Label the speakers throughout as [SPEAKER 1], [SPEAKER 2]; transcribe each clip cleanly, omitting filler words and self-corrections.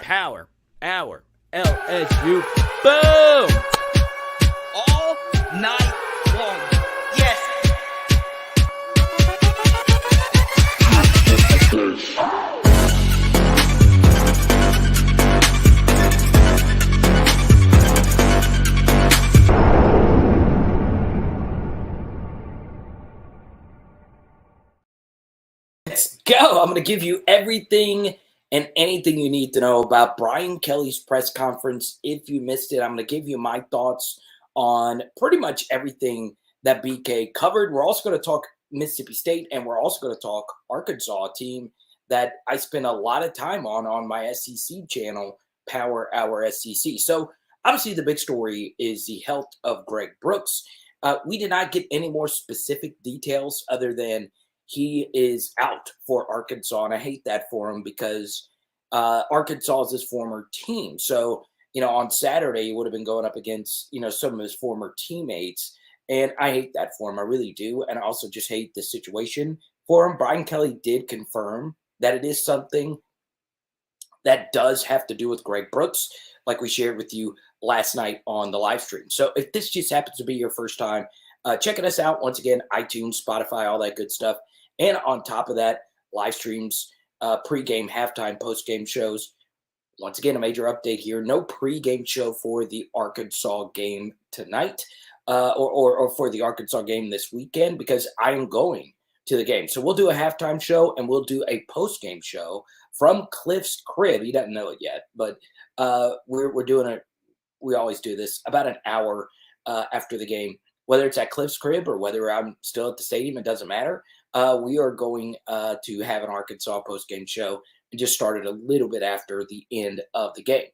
[SPEAKER 1] Power Hour LSU. Boom!
[SPEAKER 2] All night long. Yes.
[SPEAKER 1] Let's go. I'm going to give you everything and anything you need to know about Brian Kelly's press conference. If you missed it, I'm going to give you my thoughts on pretty much everything that BK covered. We're also going to talk Mississippi State, and we're also going to talk Arkansas, a team that I spend a lot of time on my SEC channel, Power Hour SEC. So obviously the big story is the health of Greg Brooks. We did not get any more specific details other than he is out for Arkansas, and I hate that for him because Arkansas is his former team. So, on Saturday, he would have been going up against, some of his former teammates, and I hate that for him. I really do, and I also just hate the situation for him. Brian Kelly did confirm that it is something that does have to do with Greg Brooks, like we shared with you last night on the live stream. So if this just happens to be your first time checking us out, once again, iTunes, Spotify, all that good stuff. And on top of that, live streams, pregame, halftime, postgame shows. Once again, a major update here. No pregame show for the Arkansas game tonight or for the Arkansas game this weekend because I am going to the game. So we'll do a halftime show and we'll do a postgame show from Cliff's crib. He doesn't know it yet, but we're doing it. We always do this about an hour after the game, whether it's at Cliff's crib or whether I'm still at the stadium, it doesn't matter. We are going to have an Arkansas postgame show and just started a little bit after the end of the game.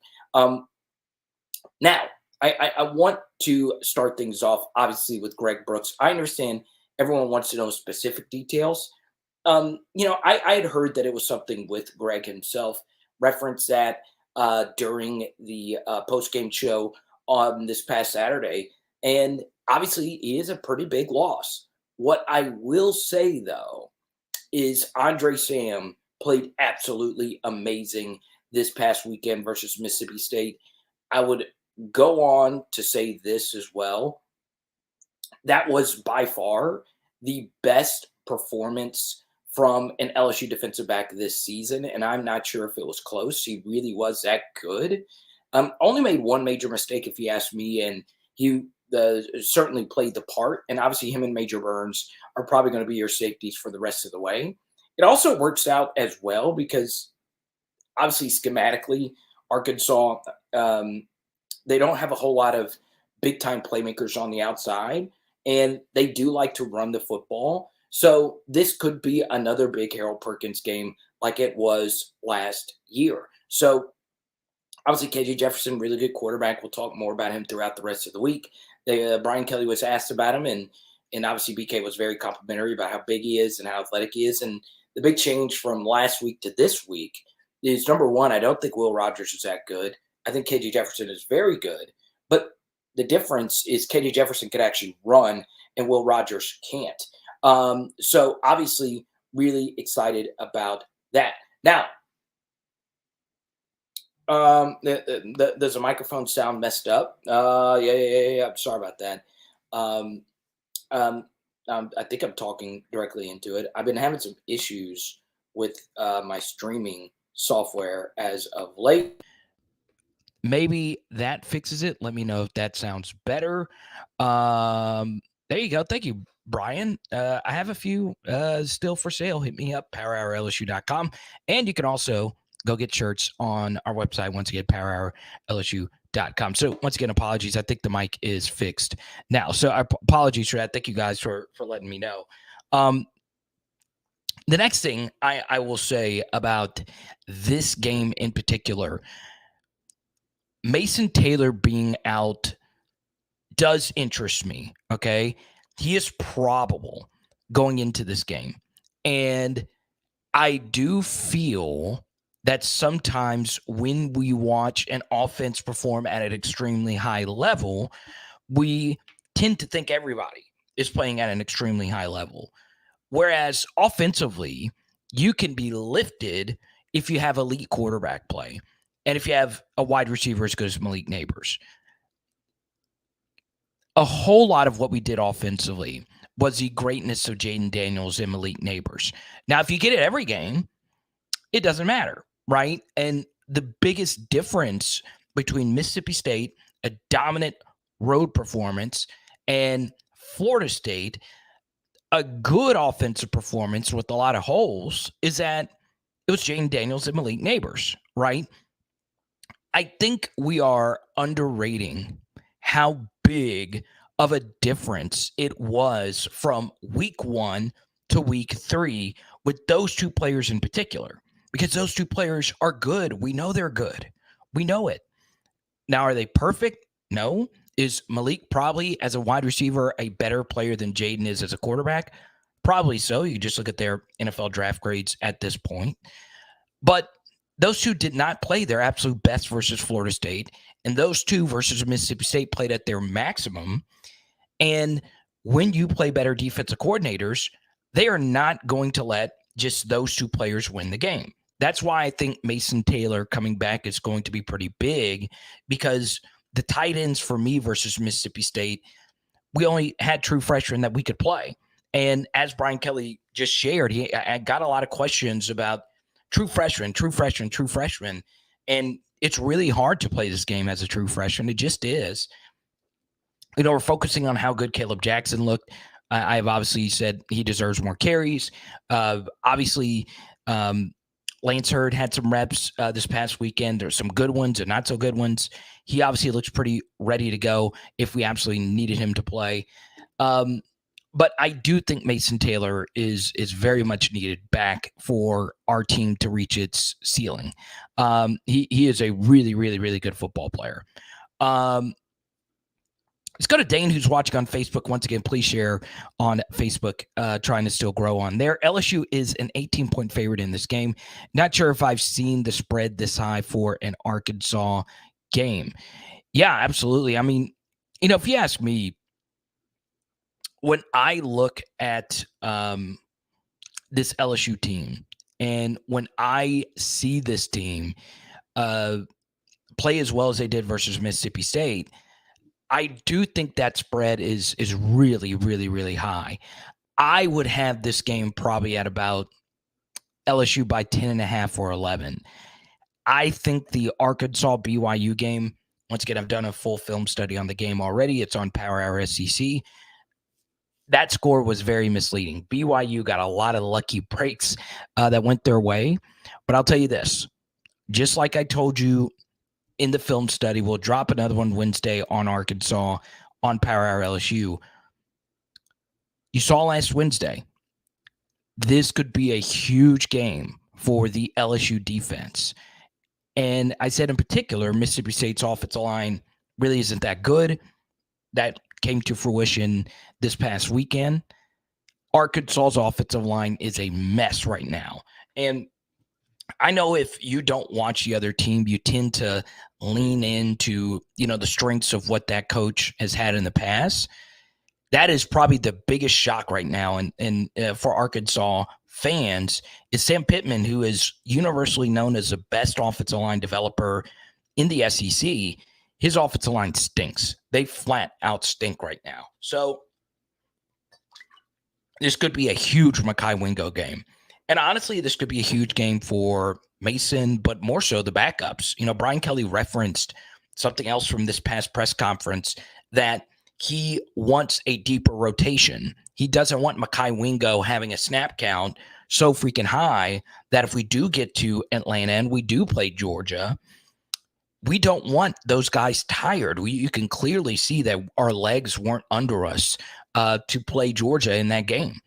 [SPEAKER 1] Now, I want to start things off, obviously, with Greg Brooks. I understand everyone wants to know specific details. I had heard that it was something with Greg himself, referenced that during the postgame show on this past Saturday. And obviously, it is a pretty big loss. What I will say, though, is Andre Sam played absolutely amazing this past weekend versus Mississippi State. I would go on to say this as well. That was by far the best performance from an LSU defensive back this season, and I'm not sure if it was close. He really was that good. Only made one major mistake, if you ask me, and he certainly played the part. And obviously him and Major Burns are probably going to be your safeties for the rest of the way. It also works out as well because obviously schematically, Arkansas, they don't have a whole lot of big-time playmakers on the outside, and they do like to run the football. So this could be another big Harold Perkins game like it was last year. So obviously, KJ Jefferson, really good quarterback. We'll talk more about him throughout the rest of the week. Brian Kelly was asked about him, and obviously BK was very complimentary about how big he is and how athletic he is. And the big change from last week to this week is, number one, I don't think Will Rogers is that good. I think KJ Jefferson is very good. But the difference is KJ Jefferson could actually run, and Will Rogers can't. So obviously, really excited about that. Now, does the microphone sound messed up? Yeah. I'm sorry about that. I think I'm talking directly into it. I've been having some issues with my streaming software as of late.
[SPEAKER 3] Maybe that fixes it. Let me know if that sounds better. There you go. Thank you, Brian. I have a few still for sale. Hit me up, powerhourlsu.com. And you can also go get shirts on our website, once again, powerhourlsu.com. So once again, apologies. I think the mic is fixed now. So apologies for that. Thank you guys for letting me know. The next thing I will say about this game in particular, Mason Taylor being out does interest me, okay? He is probable going into this game. And I do feel that sometimes when we watch an offense perform at an extremely high level, we tend to think everybody is playing at an extremely high level. Whereas offensively, you can be lifted if you have elite quarterback play. and if you have a wide receiver as good as Malik Neighbors, a whole lot of what we did offensively was the greatness of Jaden Daniels and Malik Neighbors. Now, if you get it every game, it doesn't matter, right? And the biggest difference between Mississippi State, a dominant road performance, and Florida State, a good offensive performance with a lot of holes, is that it was Jaden Daniels and Malik Neighbors, right? I think we are underrating how big of a difference it was from week 1 to week 3 with those two players in particular, because those two players are good. We know they're good. We know it. Now, are they perfect? No. Is Malik probably, as a wide receiver, a better player than Jaden is as a quarterback? Probably so. You just look at their NFL draft grades at this point. But those two did not play their absolute best versus Florida State, and those two versus Mississippi State played at their maximum. And when you play better defensive coordinators, they are not going to let just those two players win the game. That's why I think Mason Taylor coming back is going to be pretty big, because the tight ends for me versus Mississippi State, we only had true freshmen that we could play. And as Brian Kelly just shared, I got a lot of questions about true freshman. And it's really hard to play this game as a true freshman. It just is. We're focusing on how good Caleb Jackson looked. I have obviously said he deserves more carries. Obviously, Lance Hurd had some reps this past weekend. There's some good ones and not so good ones. He obviously looks pretty ready to go if we absolutely needed him to play. But I do think Mason Taylor is very much needed back for our team to reach its ceiling. He is a really, really, really good football player. Let's go to Dane, who's watching on Facebook. Once again, please share on Facebook, trying to still grow on there. LSU is an 18-point favorite in this game. Not sure if I've seen the spread this high for an Arkansas game. Yeah, absolutely. I mean, if you ask me, when I look at this LSU team, and when I see this team play as well as they did versus Mississippi State, I do think that spread is really, really, really high. I would have this game probably at about LSU by 10.5 or 11. I think the Arkansas BYU game, once again, I've done a full film study on the game already. It's on Power Hour SEC. That score was very misleading. BYU got a lot of lucky breaks that went their way. But I'll tell you this, just like I told you in the film study, we'll drop another one Wednesday on Arkansas on Power Hour LSU. You saw last Wednesday, this could be a huge game for the LSU defense. And I said in particular, Mississippi State's offensive line really isn't that good. That came to fruition this past weekend. Arkansas's offensive line is a mess right now. And I know if you don't watch the other team, you tend to lean into, the strengths of what that coach has had in the past. That is probably the biggest shock right now. And for Arkansas fans is Sam Pittman, who is universally known as the best offensive line developer in the SEC. His offensive line stinks. They flat out stink right now. So this could be a huge Mekhi Wingo game. And honestly, this could be a huge game for Mason, but more so the backups. Brian Kelly referenced something else from this past press conference, that he wants a deeper rotation. He doesn't want Mekhi Wingo having a snap count so freaking high that if we do get to Atlanta and we do play Georgia, we don't want those guys tired. You can clearly see that our legs weren't under us to play Georgia in that game.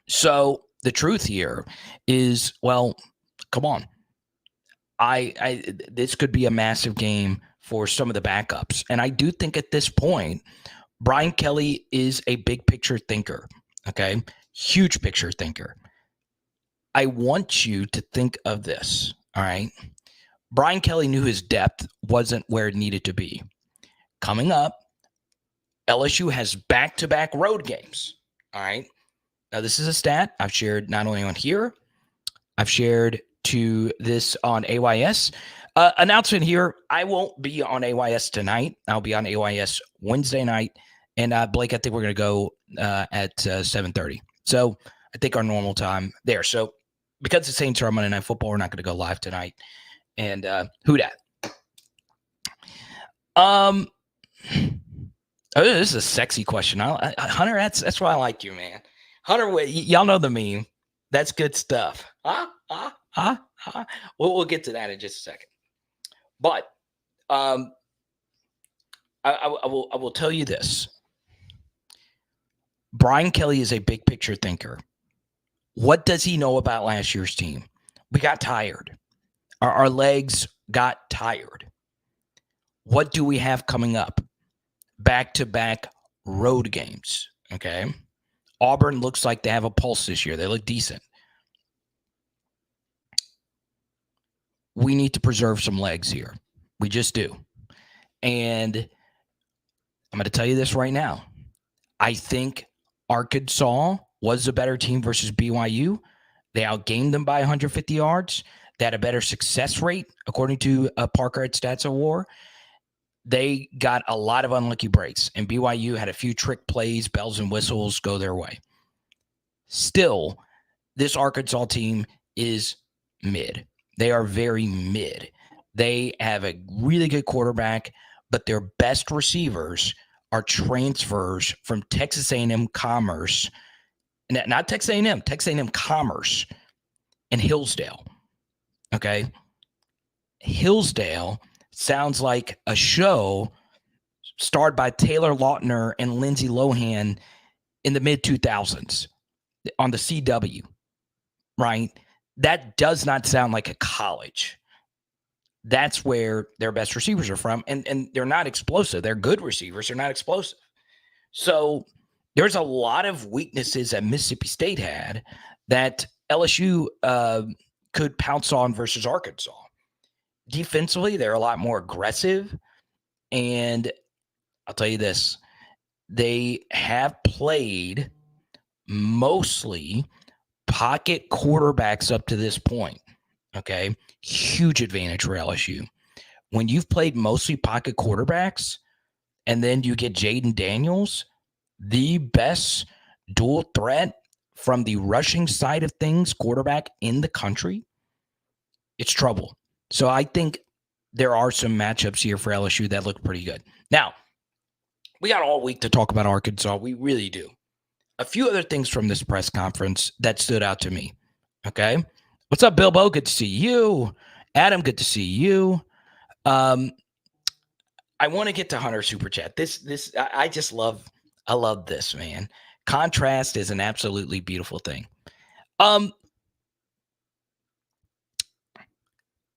[SPEAKER 3] So the truth here is, well, come on. This could be a massive game for some of the backups. And I do think at this point, Brian Kelly is a big picture thinker, okay? Huge picture thinker. I want you to think of this, all right? Brian Kelly knew his depth wasn't where it needed to be. Coming up, LSU has back-to-back road games, all right? Now, this is a stat I've shared not only on here, I've shared to this on AYS. Announcement here. I won't be on AYS tonight. I'll be on AYS Wednesday night. And Blake, I think we're going to go at 7:30. So I think our normal time there. So because the Saints are on Monday Night Football, we're not going to go live tonight. And who dat? Oh, this is a sexy question. Hunter, that's why I like you, man. Hunter, y'all know the meme. That's good stuff. We'll get to that in just a second. But I will tell you this. Brian Kelly is a big picture thinker. What does he know about last year's team? We got tired. Our legs got tired. What do we have coming up? Back-to-back road games, okay? Auburn looks like they have a pulse this year. They look decent. We need to preserve some legs here. We just do. And I'm going to tell you this right now. I think Arkansas was a better team versus BYU. They outgained them by 150 yards. They had a better success rate, according to Parker at Stats of War. They got a lot of unlucky breaks, and BYU had a few trick plays, bells and whistles go their way. Still, this Arkansas team is mid. They are very mid. They have a really good quarterback, but their best receivers are transfers from Texas A&M Commerce, not Texas A&M, Texas A&M Commerce and Hillsdale. Okay? Hillsdale sounds like a show starred by Taylor Lautner and Lindsay Lohan in the mid-2000s on the CW, right? That does not sound like a college. That's where their best receivers are from, and they're not explosive. They're good receivers. They're not explosive. So there's a lot of weaknesses that Mississippi State had that LSU could pounce on versus Arkansas. Defensively, they're a lot more aggressive, and I'll tell you this, they have played mostly pocket quarterbacks up to this point, okay? Huge advantage for LSU. When you've played mostly pocket quarterbacks and then you get Jaden Daniels, the best dual threat from the rushing side of things, quarterback in the country, it's trouble. So I think there are some matchups here for LSU that look pretty good. Now, we got all week to talk about Arkansas. We really do. A few other things from this press conference that stood out to me. Okay. What's up, Bilbo? Good to see you. Adam, good to see you. I want to get to Hunter Super Chat. I love this, man. Contrast is an absolutely beautiful thing.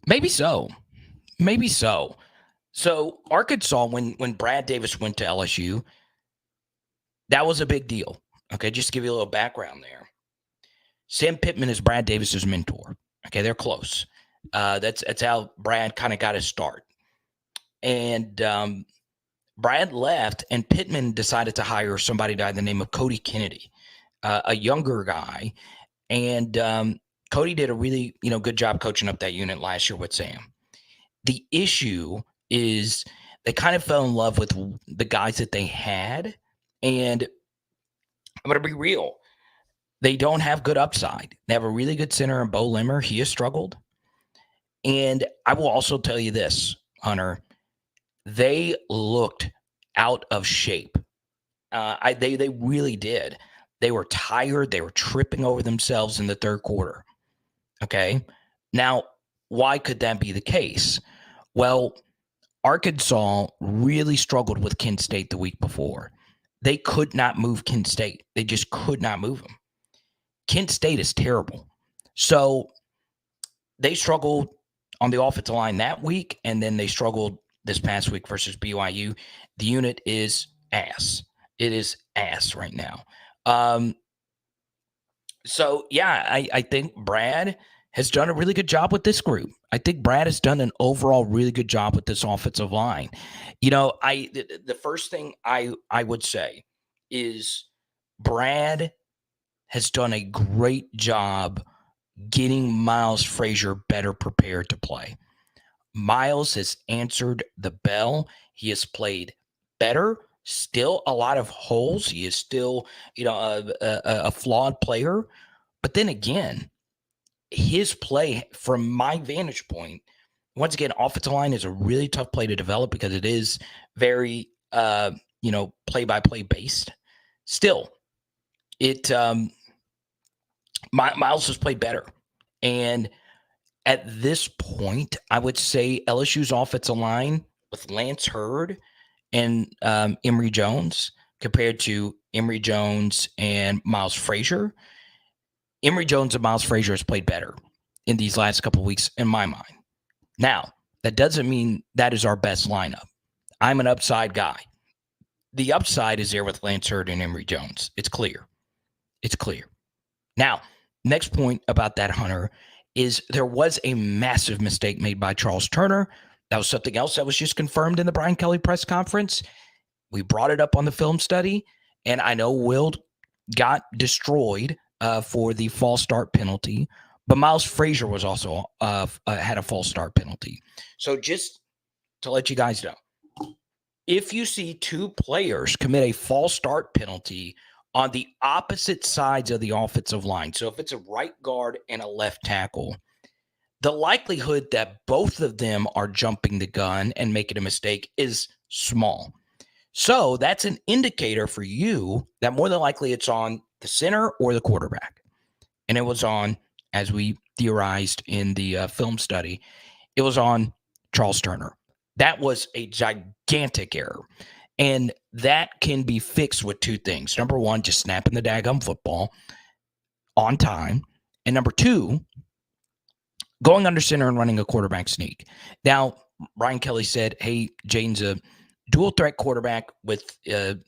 [SPEAKER 3] Maybe so. So Arkansas, when Brad Davis went to LSU, that was a big deal. Okay, just to give you a little background there. Sam Pittman is Brad Davis's mentor. Okay, they're close. That's how Brad kind of got his start. And Brad left, and Pittman decided to hire somebody by the name of Cody Kennedy, a younger guy. And Cody did a really good job coaching up that unit last year with Sam. The issue is they kind of fell in love with the guys that they had, and I'm going to be real. They don't have good upside. They have a really good center in Bo Limmer. He has struggled. And I will also tell you this, Hunter. They looked out of shape. They really did. They were tired. They were tripping over themselves in the third quarter. Okay. Now, why could that be the case? Well, Arkansas really struggled with Kent State the week before. They could not move Kent State. They just could not move them. Kent State is terrible. So they struggled on the offensive line that week, and then they struggled this past week versus BYU. The unit is ass. It is ass right now. So, yeah, I think Brad has done a really good job with this group. I think Brad has done an overall really good job with this offensive line. The first thing I would say is Brad has done a great job getting Miles Frazier better prepared to play. Miles has answered the bell. He has played better. Still a lot of holes. He is still, a flawed player. But then again, his play, from my vantage point, once again, offensive line is a really tough play to develop because it is very, play-by-play based. Still, Miles has played better. And at this point, I would say LSU's offensive line with Lance Hurd and Emory Jones compared to Emory Jones and Miles Frazier. Emory Jones and Miles Frazier has played better in these last couple of weeks, in my mind. Now, that doesn't mean that is our best lineup. I'm an upside guy. The upside is there with Lance Hurd and Emory Jones. It's clear. It's clear. Now, next point about that, Hunter, is there was a massive mistake made by Charles Turner. That was something else that was just confirmed in the Brian Kelly press conference. We brought it up on the film study, and I know Will got destroyed for the false start penalty, but Miles Frazier was also had a false start penalty. So just to let you guys know, if you see two players commit a false start penalty on the opposite sides of the offensive line, so if it's a right guard and a left tackle, the likelihood that both of them are jumping the gun and making a mistake is small. So that's an indicator for you that more than likely it's on the center or the quarterback. And it was on, as we theorized in the film study, it was on Charles Turner. That was a gigantic error. And that can be fixed with two things. Number one, just snapping the daggum football on time. And number two, going under center and running a quarterback sneak. Now, Brian Kelly said, hey, Jaden's a dual threat quarterback with, the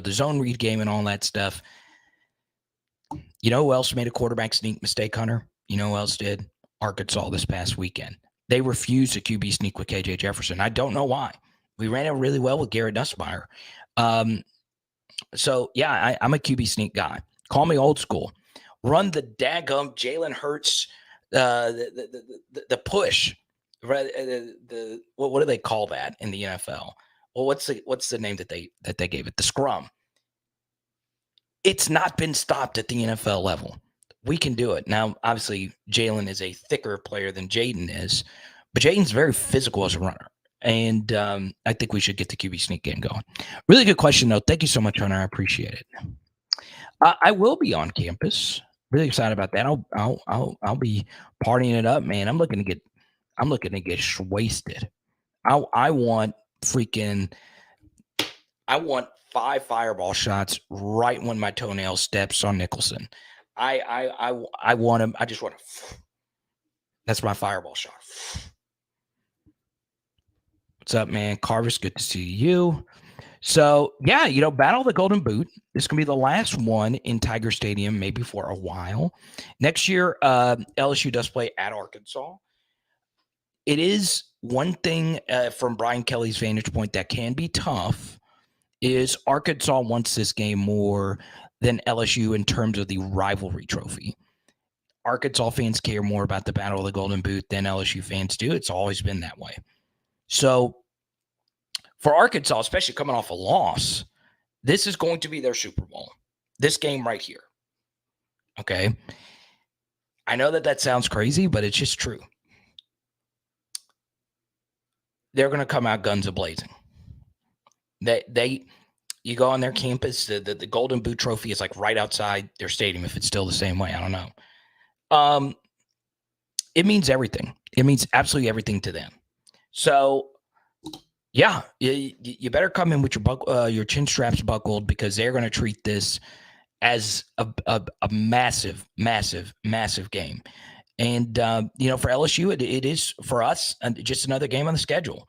[SPEAKER 3] zone read game and all that stuff. You know who else made a quarterback sneak mistake, Hunter? You know who else did? Arkansas this past weekend. They refused a QB sneak with KJ Jefferson. I don't know why. We ran it really well with Garrett Nussmeier. So, yeah, I'm a QB sneak guy. Call me old school. Run the daggum Jalen Hurts, the push. What do they call that in the NFL? Well, what's the name that they gave it? The scrum. It's not been stopped at the NFL level. We can do it. Now, obviously, Jalen is a thicker player than Jaden is, but Jaden's very physical as a runner. And I think we should get the QB sneak game going. Really good question, though. Thank you so much, Hunter. I appreciate it. I will be on campus. Really excited about that. I'll be partying it up, man. I'm looking to get wasted. I want 5 fireball shots right when my toenail steps on Nicholson. I want him. I just want to. That's my fireball shot. What's up, man? Carvis, good to see you. So, yeah, Battle of the Golden Boot. This is going to be the last one in Tiger Stadium, maybe for a while. Next year, LSU does play at Arkansas. It is one thing from Brian Kelly's vantage point that can be tough is Arkansas wants this game more than LSU in terms of the rivalry trophy. Arkansas fans care more about the Battle of the Golden Boot than LSU fans do. It's always been that way. So for Arkansas, especially coming off a loss, this is going to be their Super Bowl. This game right here. Okay. I know that sounds crazy, but it's just true. They're going to come out guns a-blazing. You go on their campus, the Golden Boot Trophy is like right outside their stadium, if it's still the same way. I don't know. It means everything. It means absolutely everything to them. So, yeah, you better come in with your chin straps buckled because they're going to treat this as a massive, massive, massive game. And, for LSU, it is for us just another game on the schedule.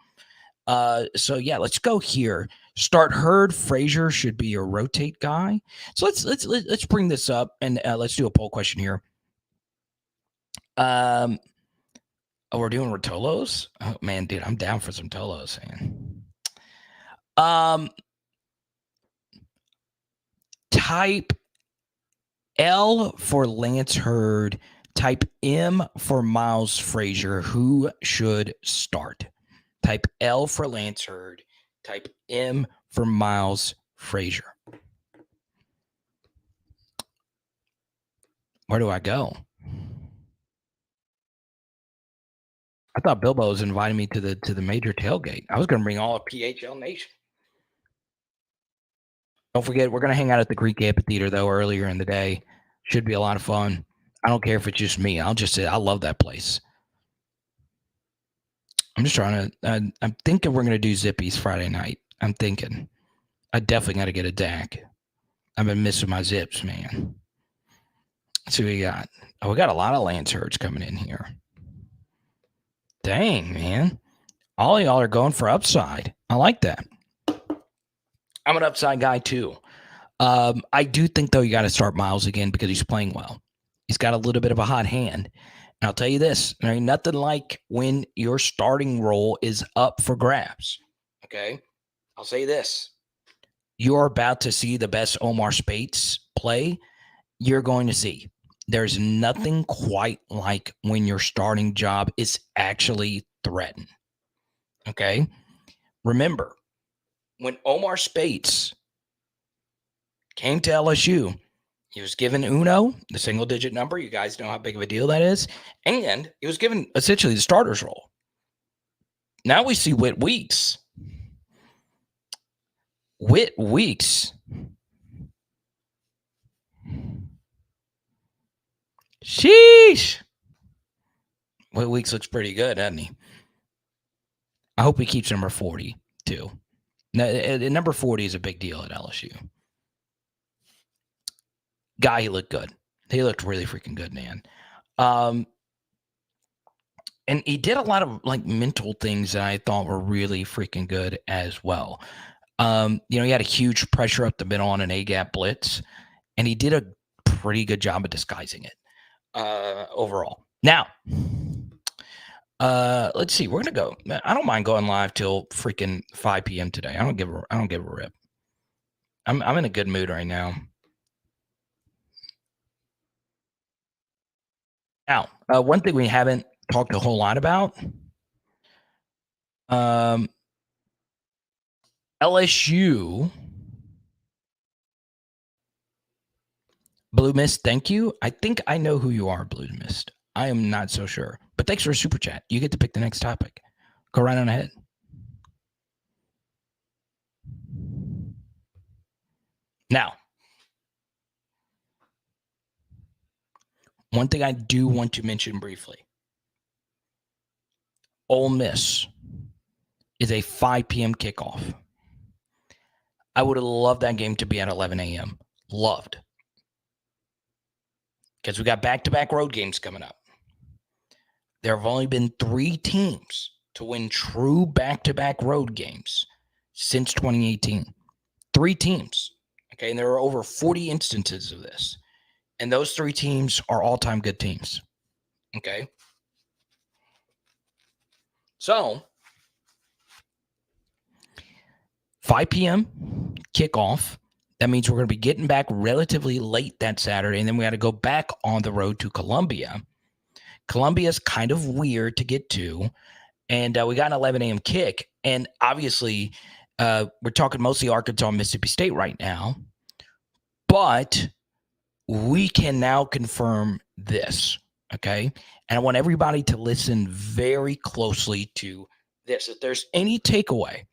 [SPEAKER 3] So yeah, let's go here. Start Hurd. Frazier should be a rotate guy. So let's bring this up and let's do a poll question here. We're doing Rotolos. Oh man, dude, I'm down for some Tolos, man. Type L for Lance Hurd. Type M for Miles Frazier. Who should start? Type L for Lance Hurd. Type M for Miles Frazier. Where do I go? I thought Bilbo was inviting me to the major tailgate. I was going to bring all of PHL Nation. Don't forget, we're going to hang out at the Greek Amphitheater, though, earlier in the day. Should be a lot of fun. I don't care if it's just me. I'll just say I love that place. I'm just trying to I'm thinking we're going to do Zippies Friday night. I'm thinking. I definitely got to get a DAC. I've been missing my zips, man. Let's see what we got. Oh, we got a lot of Lance Hurts coming in here. Dang, man. All of y'all are going for upside. I like that. I'm an upside guy, too. I do think, though, you got to start Miles again because he's playing well. He's got a little bit of a hot hand. And I'll tell you this, there ain't nothing like when your starting role is up for grabs. Okay? I'll say this. You're about to see the best Omar Speights play you're going to see. There's nothing quite like when your starting job is actually threatened. Okay? Remember, when Omar Speights came to LSU, he was given Uno, the single-digit number. You guys know how big of a deal that is. And he was given essentially the starter's role. Now we see Whit Weeks. Whit Weeks. Sheesh. Whit Weeks looks pretty good, doesn't he? I hope he keeps number 40, too. Now, number 40 is a big deal at LSU. Guy, he looked good. He looked really freaking good, man. And he did a lot of like mental things that I thought were really freaking good as well. He had a huge pressure up the middle on an A-gap blitz, and he did a pretty good job of disguising it overall. Now, let's see. We're gonna go. I don't mind going live till freaking 5 p.m. today. I don't give a rip. I'm in a good mood right now. Now, one thing we haven't talked a whole lot about. LSU. Blue Mist, thank you. I think I know who you are, Blue Mist. I am not so sure. But thanks for a super chat. You get to pick the next topic. Go right on ahead. Now, one thing I do want to mention briefly. Ole Miss is a 5 p.m. kickoff. I would have loved that game to be at 11 a.m. Loved. Because we got back-to-back road games coming up. There have only been 3 teams to win true back-to-back road games since 2018. 3 teams. Okay, and there are over 40 instances of this. And those 3 teams are all-time good teams. Okay? So, 5 p.m. kickoff. That means we're going to be getting back relatively late that Saturday, and then we got to go back on the road to Columbia. Columbia is kind of weird to get to, and we got an 11 a.m. kick. And obviously, we're talking mostly Arkansas and Mississippi State right now, but we can now confirm this, okay? And I want everybody to listen very closely to this. If there's any takeaway,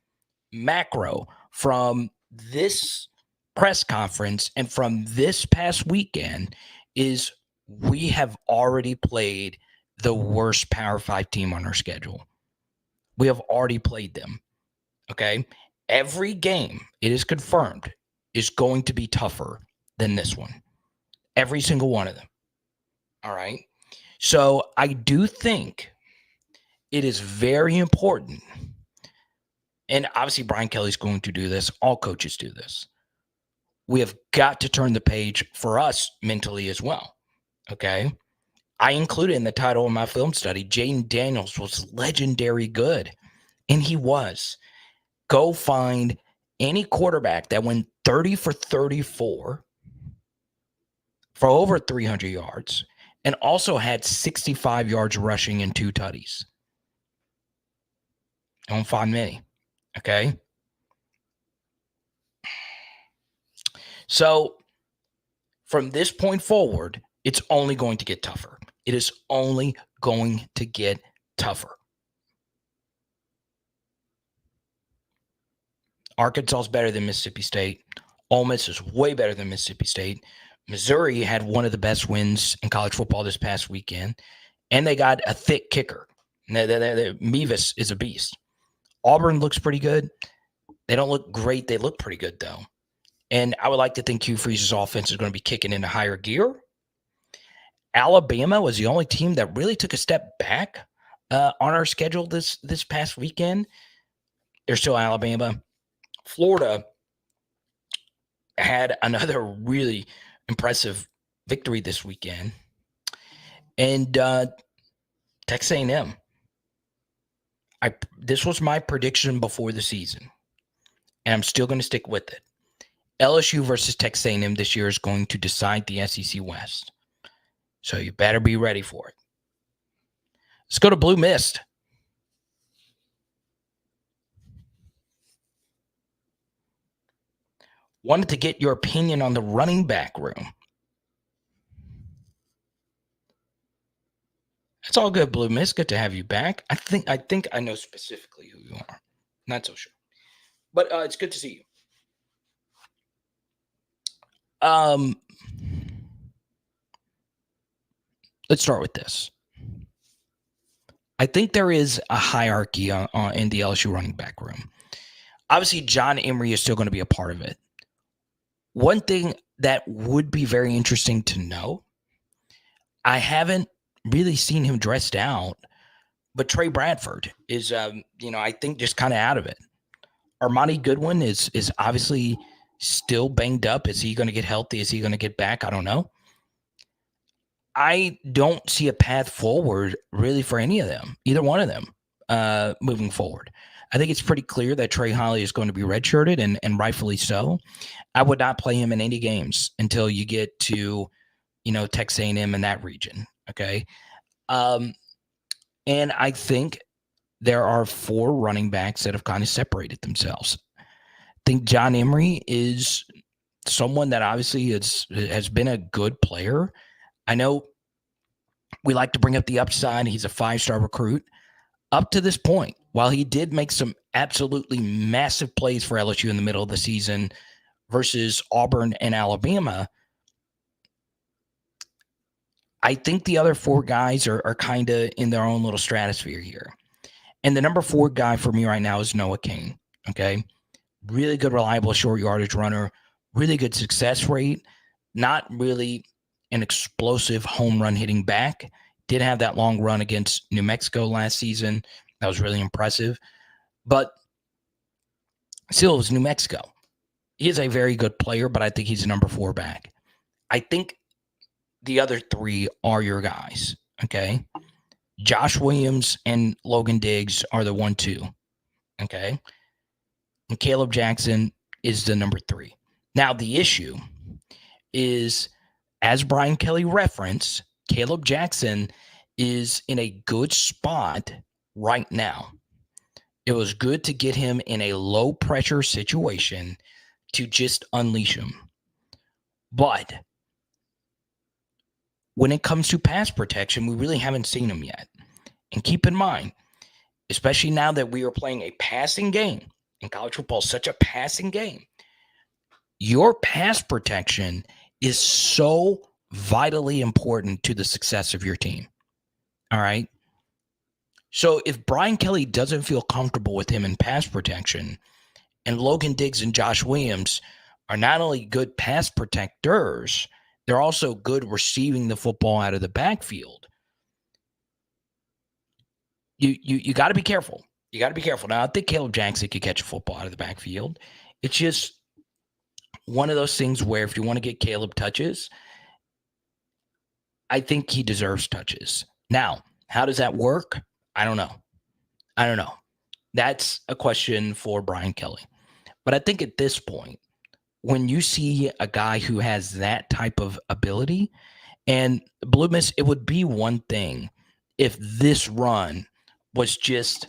[SPEAKER 3] macro, from this press conference and from this past weekend is we have already played the worst Power 5 team on our schedule. We have already played them, okay? Every game, it is confirmed, is going to be tougher than this one. Every single one of them, all right? So I do think it is very important, and obviously Brian Kelly's going to do this. All coaches do this. We have got to turn the page for us mentally as well, okay? I included in the title of my film study, Jaden Daniels was legendary good, and he was. Go find any quarterback that went 30 for 34 for over 300 yards and also had 65 yards rushing and 2 tutties. Don't find many. Okay. So from this point forward, it's only going to get tougher. It is only going to get tougher. Arkansas is better than Mississippi State. Ole Miss is way better than Mississippi State. Missouri had one of the best wins in college football this past weekend, and they got a thick kicker. Mevis is a beast. Auburn looks pretty good. They don't look great. They look pretty good, though. And I would like to think Hugh Freeze's offense is going to be kicking into higher gear. Alabama was the only team that really took a step back on our schedule this past weekend. They're still Alabama. Florida had another really impressive victory this weekend. And Texas A&M. This was my prediction before the season, and I'm still going to stick with it. LSU versus Texas A&M this year is going to decide the SEC West. So you better be ready for it. Let's go to Blue Mist. Wanted to get your opinion on the running back room. It's all good, Blue Mist. Good to have you back. I think I know specifically who you are. Not so sure. But it's good to see you. Let's start with this. I think there is a hierarchy in the LSU running back room. Obviously, John Emery is still going to be a part of it. One thing that would be very interesting to know, I haven't really seen him dressed out, but Trey Bradford is, I think just kind of out of it. Armani Goodwin is obviously still banged up. Is he going to get healthy? Is he going to get back? I don't know. I don't see a path forward really for any of them, either one of them, moving forward. I think it's pretty clear that Trey Holly is going to be redshirted, and rightfully so. I would not play him in any games until you get to, Texas A&M in that region. Okay. And I think there are 4 running backs that have kind of separated themselves. I think John Emery is someone that obviously has been a good player. I know we like to bring up the upside. He's a 5-star recruit. Up to this point, while he did make some absolutely massive plays for LSU in the middle of the season versus Auburn and Alabama, I think the other 4 guys are kind of in their own little stratosphere here. And the number 4 guy for me right now is Noah Cain. Okay. Really good, reliable, short yardage runner, really good success rate, not really an explosive home run hitting back. Did have that long run against New Mexico last season. That was really impressive. But still, it was New Mexico. He is a very good player, but I think he's a number 4 back. I think the other 3 are your guys, okay? Josh Williams and Logan Diggs are the 1-2, okay? And Caleb Jackson is the number 3. Now, the issue is, as Brian Kelly referenced, Caleb Jackson is in a good spot right now. It was good to get him in a low-pressure situation to just unleash him. But when it comes to pass protection, we really haven't seen him yet. And keep in mind, especially now that we are playing a passing game, and college football is such a passing game, your pass protection is so vitally important to the success of your team. All right? So if Brian Kelly doesn't feel comfortable with him in pass protection, and Logan Diggs and Josh Williams are not only good pass protectors, they're also good receiving the football out of the backfield, you got to be careful. You got to be careful. Now, I think Caleb Jackson could catch a football out of the backfield. It's just one of those things where if you want to get Caleb touches, I think he deserves touches. Now, how does that work? I don't know. That's a question for Brian Kelly. But I think at this point, when you see a guy who has that type of ability And Blue Miss, it would be one thing if this run was just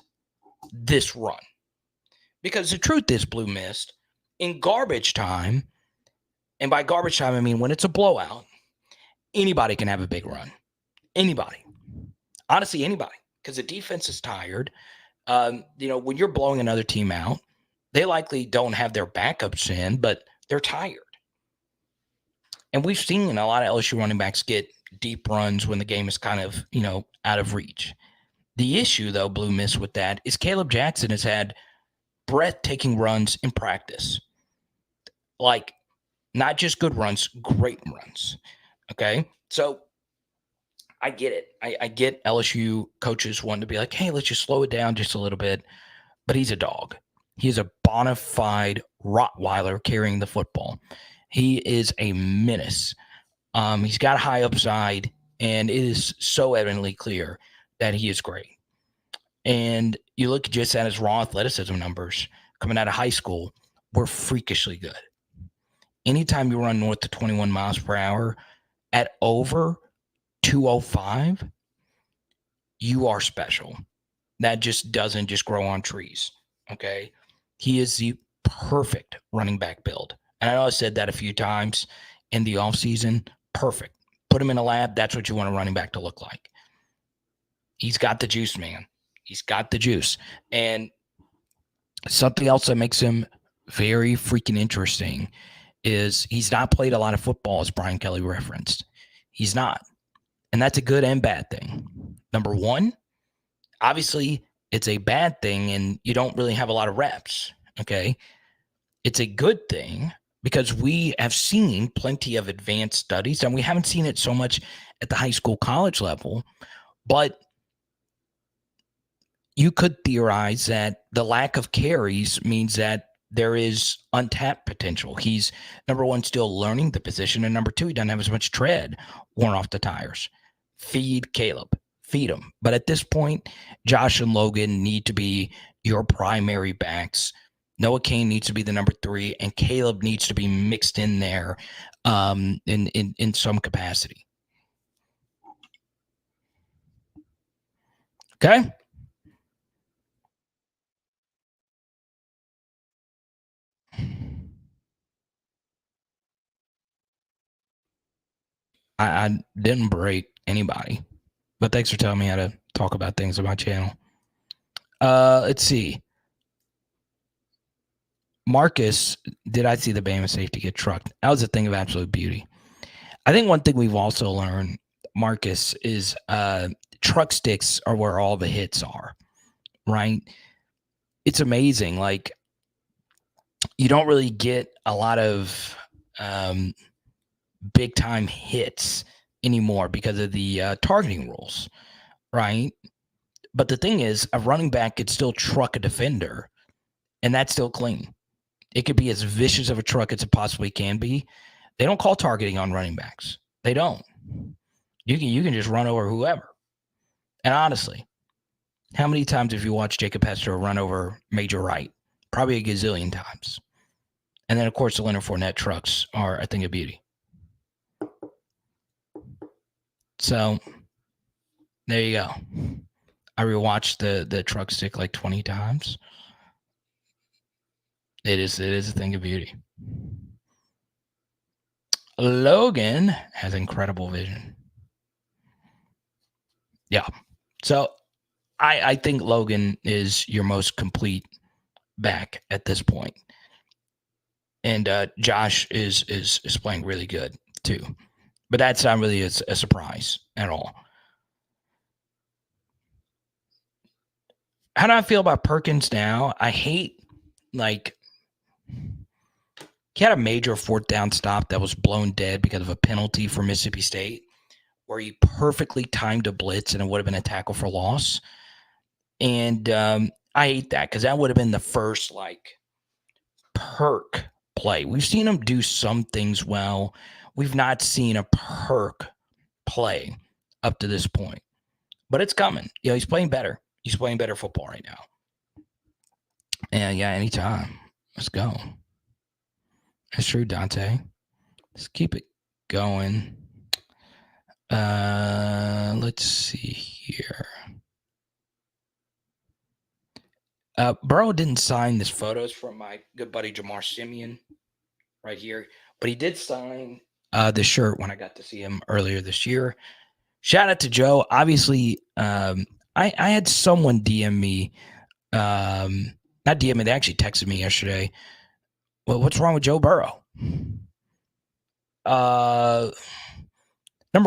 [SPEAKER 3] this run. Because the truth is, Blue Mist, in garbage time, and by garbage time, I mean when it's a blowout, anybody can have a big run. Anybody. Honestly, anybody. Because the defense is tired. When you're blowing another team out, they likely don't have their backups in, but they're tired. And we've seen a lot of LSU running backs get deep runs when the game is kind of, out of reach. The issue, though, Blue Miss, with that is Caleb Jackson has had breathtaking runs in practice. Like, not just good runs, great runs. Okay? So I get it. I get LSU coaches wanting to be like, hey, let's just slow it down just a little bit. But he's a dog. He's a bona fide Rottweiler carrying the football. He is a menace. He's got high upside, and it is so evidently clear that he is great. And you look just at his raw athleticism numbers coming out of high school, we're freakishly good. Anytime you run north of 21 miles per hour at over 205, you are special. That just doesn't just grow on trees, okay? He is the perfect running back build. And I know I said that a few times in the offseason. Perfect. Put him in a lab, that's what you want a running back to look like. He's got the juice, man. He's got the juice. And something else that makes him very freaking interesting is he's not played a lot of football, as Brian Kelly referenced. He's not. And that's a good and bad thing. Number one, obviously, it's a bad thing and you don't really have a lot of reps, okay? It's a good thing because we have seen plenty of advanced studies, and we haven't seen it so much at the high school, college level, but you could theorize that the lack of carries means that there is untapped potential. He's, number one, still learning the position, and number two, he doesn't have as much tread worn off the tires. Feed Caleb. Feed him. But at this point, Josh and Logan need to be your primary backs. Noah Kane needs to be the number 3, and Caleb needs to be mixed in there in some capacity. Okay? I didn't break anybody, but thanks for telling me how to talk about things on my channel. Let's see. Marcus, did I see the Bama safety get trucked? That was a thing of absolute beauty. I think one thing we've also learned, Marcus, is truck sticks are where all the hits are, right? It's amazing. Like, you don't really get a lot of big time hits anymore because of the targeting rules, right? But the thing is, a running back could still truck a defender, and that's still clean. It could be as vicious of a truck as it possibly can be. They don't call targeting on running backs. They don't. You can just run over whoever. And honestly, how many times have you watched Jacob Hester run over Major Wright? Probably a gazillion times. And then, of course, the Leonard Fournette trucks are a thing of beauty. So there you go. I rewatched the truck stick like 20 times. It is a thing of beauty. Logan has incredible vision. Yeah. So I think Logan is your most complete back at this point. And Josh is playing really good too. But that's not really a surprise at all. How do I feel about Perkins now? I hate, like, he had a major 4th down stop that was blown dead because of a penalty for Mississippi State where he perfectly timed a blitz and it would have been a tackle for loss. And I hate that because that would have been the first, like, perk play. We've seen him do some things well. We've not seen a perk play up to this point. But it's coming. Yeah, he's playing better. He's playing better football right now. And yeah, anytime. Let's go. That's true, Dante. Let's keep it going. Let's see here. Burrow didn't sign this photos from my good buddy Jamar Simeon right here, but he did sign the shirt when I got to see him earlier this year. Shout out to Joe. Obviously, I had someone DM me, not DM me, they actually texted me yesterday. Well, what's wrong with Joe Burrow? Number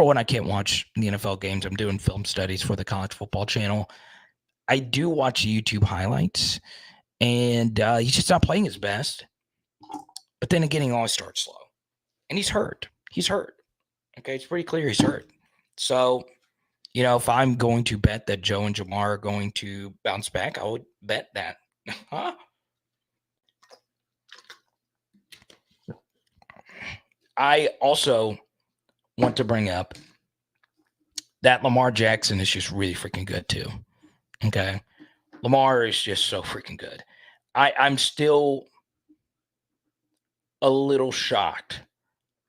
[SPEAKER 3] one, I can't watch the NFL games. I'm doing film studies for the College Football Channel. I do watch YouTube highlights, and he's just not playing his best. But then again, he always starts slow. And he's hurt. He's hurt. Okay, it's pretty clear he's hurt. So, if I'm going to bet that Joe and Jamar are going to bounce back, I would bet that. Huh? I also want to bring up that Lamar Jackson is just really freaking good too. Okay. Lamar is just so freaking good. I'm still a little shocked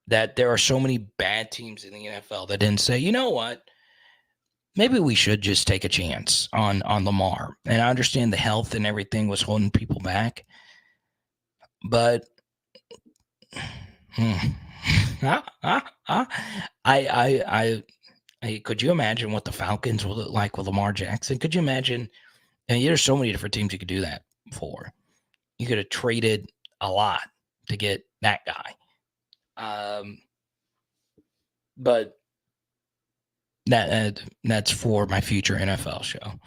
[SPEAKER 3] that there are so many bad teams in the NFL that didn't say, you know what? Maybe we should just take a chance on Lamar. And I understand the health and everything was holding people back. But could you imagine what the Falcons will look like with Lamar Jackson? Could you imagine? And there's so many different teams you could do that for. You could have traded a lot to get that guy. But that's for my future NFL show.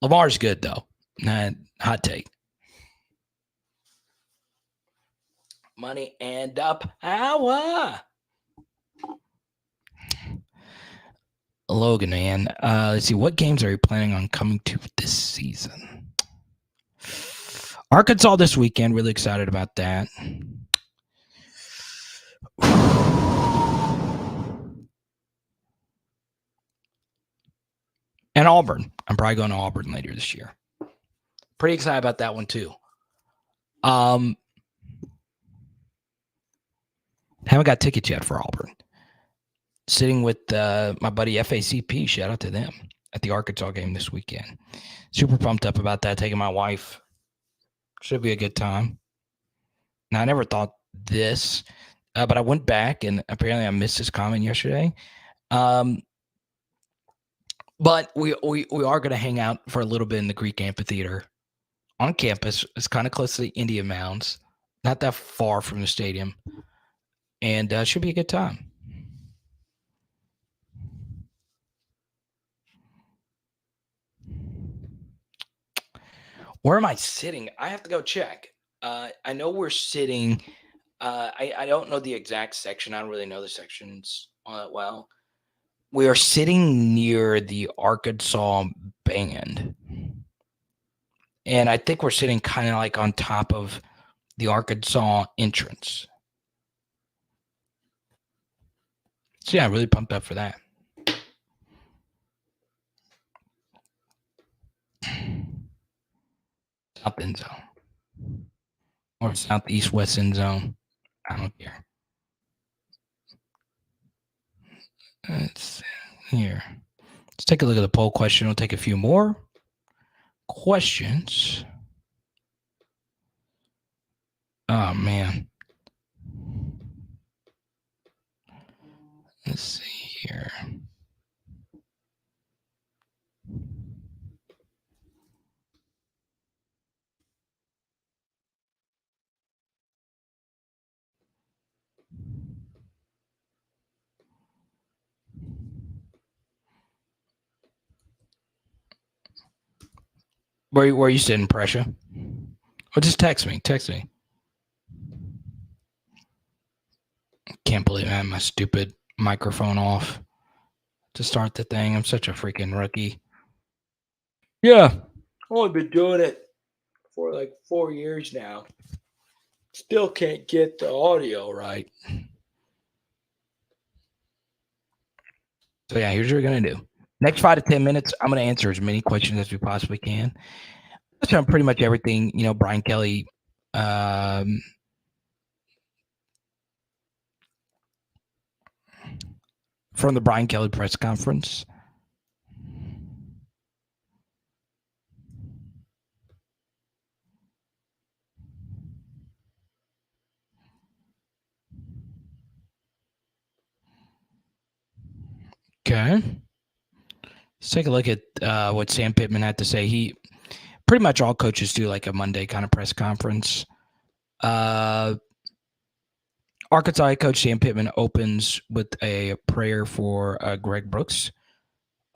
[SPEAKER 3] Lamar's good though. Hot take. Money and power. Logan, man. Let's see. What games are you planning on coming to this season? Arkansas this weekend. Really excited about that. And Auburn. I'm probably going to Auburn later this year. Pretty excited about that one too. Haven't got tickets yet for Auburn. Sitting with my buddy FACP. Shout out to them at the Arkansas game this weekend. Super pumped up about that. Taking my wife. Should be a good time. Now, I never thought this, but I went back and apparently I missed his comment yesterday. But we are going to hang out for a little bit in the Greek Amphitheater on campus. It's kind of close to the Indian Mounds, not that far from the stadium, and should be a good time. Where am I sitting? I have to go check. I know we're sitting. I don't know the exact section. I don't really know the sections that well. We are sitting near the Arkansas band. And I think we're sitting kind of like on top of the Arkansas entrance. So, yeah, really pumped up for that. South end zone. Or southeast west end zone. I don't care. Let's here. Let's take a look at the poll question. We'll take a few more questions. Oh, man. Let's see here. Where are you sitting, Pressure? Or just text me. Can't believe I had my stupid microphone off to start the thing. I'm such a freaking rookie. Yeah. I've only been doing it for like 4 years now. Still can't get the audio right. So, yeah, here's what we're going to do. Next 5 to 10 minutes, I'm going to answer as many questions as we possibly can. That's on pretty much everything, Brian Kelly. from the Brian Kelly press conference. Okay. Let's take a look at what Sam Pittman had to say. He pretty much all coaches do like a Monday kind of press conference. Arkansas head coach Sam Pittman opens with a prayer for Greg Brooks,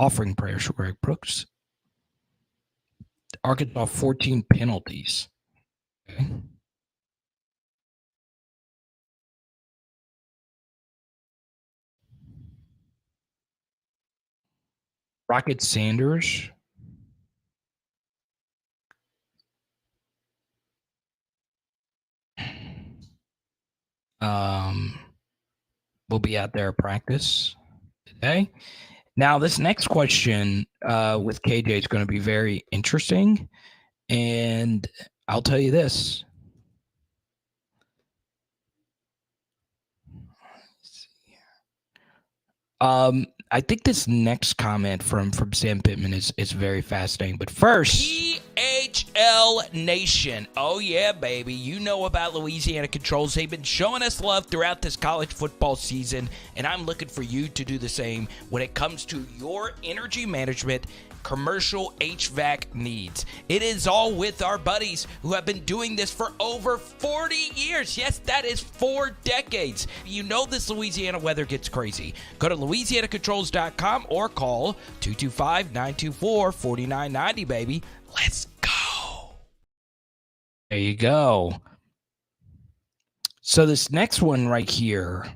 [SPEAKER 3] offering prayers for Greg Brooks. Arkansas 14 penalties. Okay. Rocket Sanders. Will be out there at practice today. Now, this next question with KJ is going to be very interesting. And I'll tell you this. I think this next comment from Sam Pittman is very fascinating. But first, PHL Nation. Oh yeah, baby. You know about Louisiana Controls. They've been showing us love throughout this college football season, and I'm looking for you to do the same when it comes to your energy management commercial HVAC needs. It is all with our buddies who have been doing this for over 40 years. Yes, that is 4 decades. You know this Louisiana weather gets crazy. Go to louisianacontrols.com or call 225-924-4990, baby. Let's go. There you go. So this next one right here,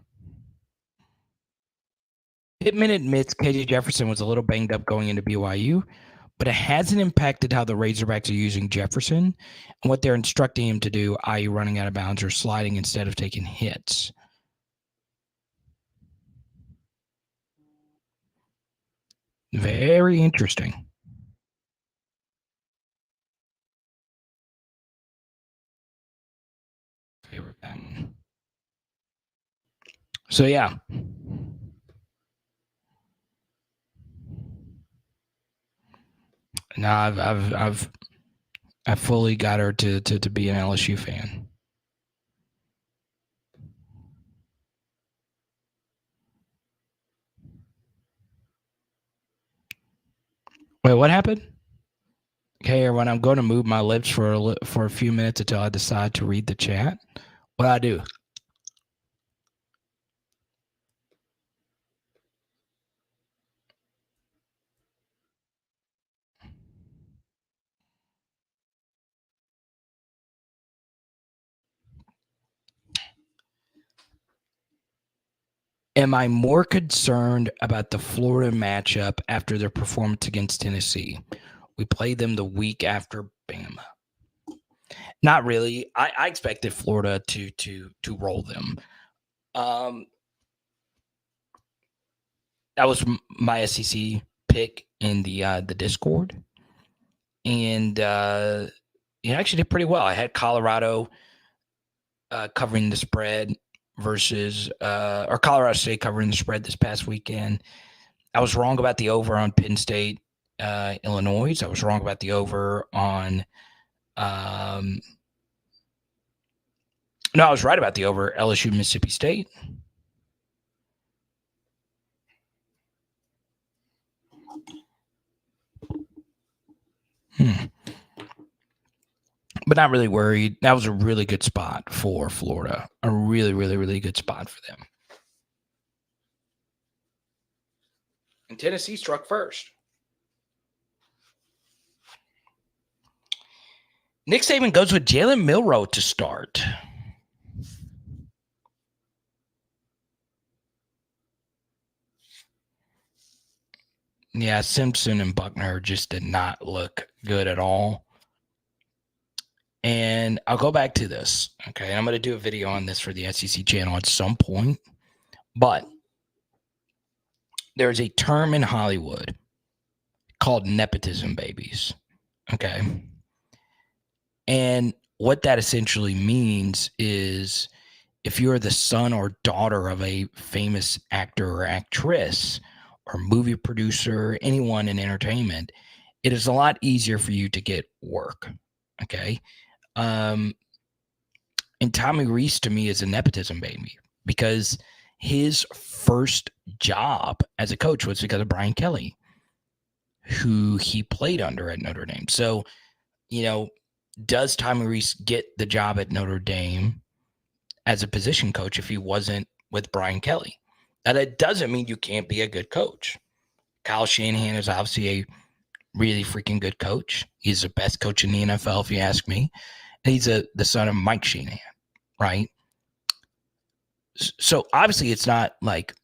[SPEAKER 3] Pittman admits KJ Jefferson was a little banged up going into BYU, but it hasn't impacted how the Razorbacks are using Jefferson and what they're instructing him to do, i.e. running out of bounds or sliding instead of taking hits. Very interesting. Favorite pattern. So yeah. Now I've fully got her to be an LSU fan. Wait, what happened? Okay, everyone, I'm going to move my lips for a few minutes until I decide to read the chat. What I do? Am I more concerned about the Florida matchup after their performance against Tennessee? We played them the week after Bama. Not really. I expected Florida to roll them. That was my SEC pick in the Discord, and it actually did pretty well. I had Colorado covering the spread versus or Colorado State covering the spread this past weekend. I was wrong about the over on Penn State, Illinois. I was wrong about the over on no, I was right about the over LSU, Mississippi State. But not really worried. That was a really good spot for Florida. A really, really, really good spot for them. And Tennessee struck first. Nick Saban goes with Jalen Milroe to start. Yeah, Simpson and Buckner just did not look good at all. And I'll go back to this. Okay, I'm going to do a video on this for the SEC channel at some point. But there's a term in Hollywood called nepotism babies. Okay. And what that essentially means is if you're the son or daughter of a famous actor or actress or movie producer, anyone in entertainment, it is a lot easier for you to get work. Okay. And Tommy Reese to me is a nepotism baby because his first job as a coach was because of Brian Kelly, who he played under at Notre Dame. So, does Tommy Reese get the job at Notre Dame as a position coach if he wasn't with Brian Kelly? Now, that doesn't mean you can't be a good coach. Kyle Shanahan is obviously a really freaking good coach. He's the best coach in the NFL, if you ask me. And he's the son of Mike Shanahan, right? So obviously it's not like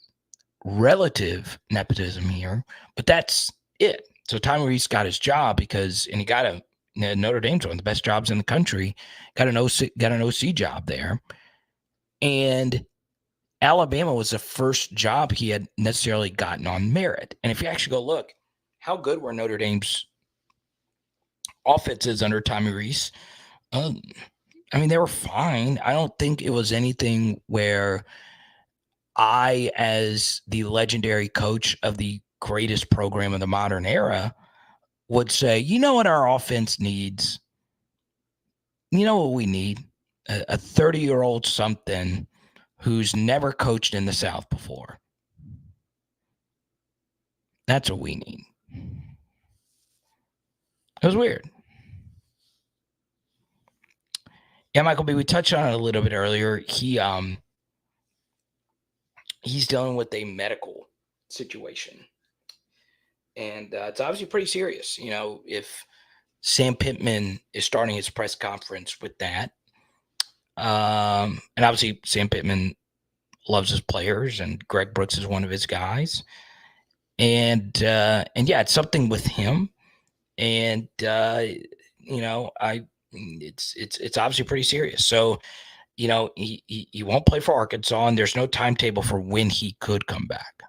[SPEAKER 3] relative nepotism here, but that's it. So Tommy Reese got his job because, and he got Notre Dame's one of the best jobs in the country, got an OC job there. And Alabama was the first job he had necessarily gotten on merit. And if you actually go look, how good were Notre Dame's offenses under Tommy Reese? They were fine. I don't think it was anything where I, as the legendary coach of the greatest program of the modern era, would say, you know what our offense needs? You know what we need? A 30-year-old something who's never coached in the South before. That's what we need. It was weird. Yeah, Michael B., we touched on it a little bit earlier. He's dealing with a medical situation. And it's obviously pretty serious. If Sam Pittman is starting his press conference with that, and obviously Sam Pittman loves his players, and Greg Brooks is one of his guys. And yeah, it's something with him. And, it's obviously pretty serious. So, he won't play for Arkansas, and there's no timetable for when he could come back.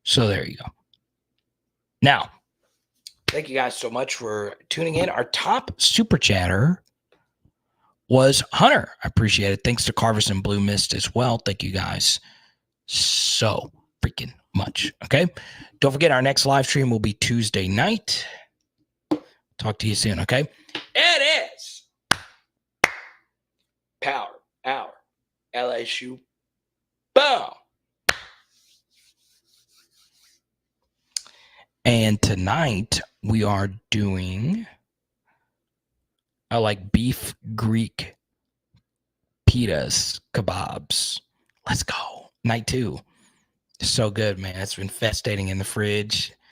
[SPEAKER 3] So there you go. Now, thank you guys so much for tuning in. Our top super chatter was Hunter. I appreciate it. Thanks to Carvis and Blue Mist as well. Thank you guys so freaking much. Okay. Don't forget, our next live stream will be Tuesday night. Talk to you soon. Okay. It is Power Hour LSU. Boom. And tonight we are doing beef Greek pitas, kebabs. Let's go. Night 2. So good, man. It's been festating in the fridge.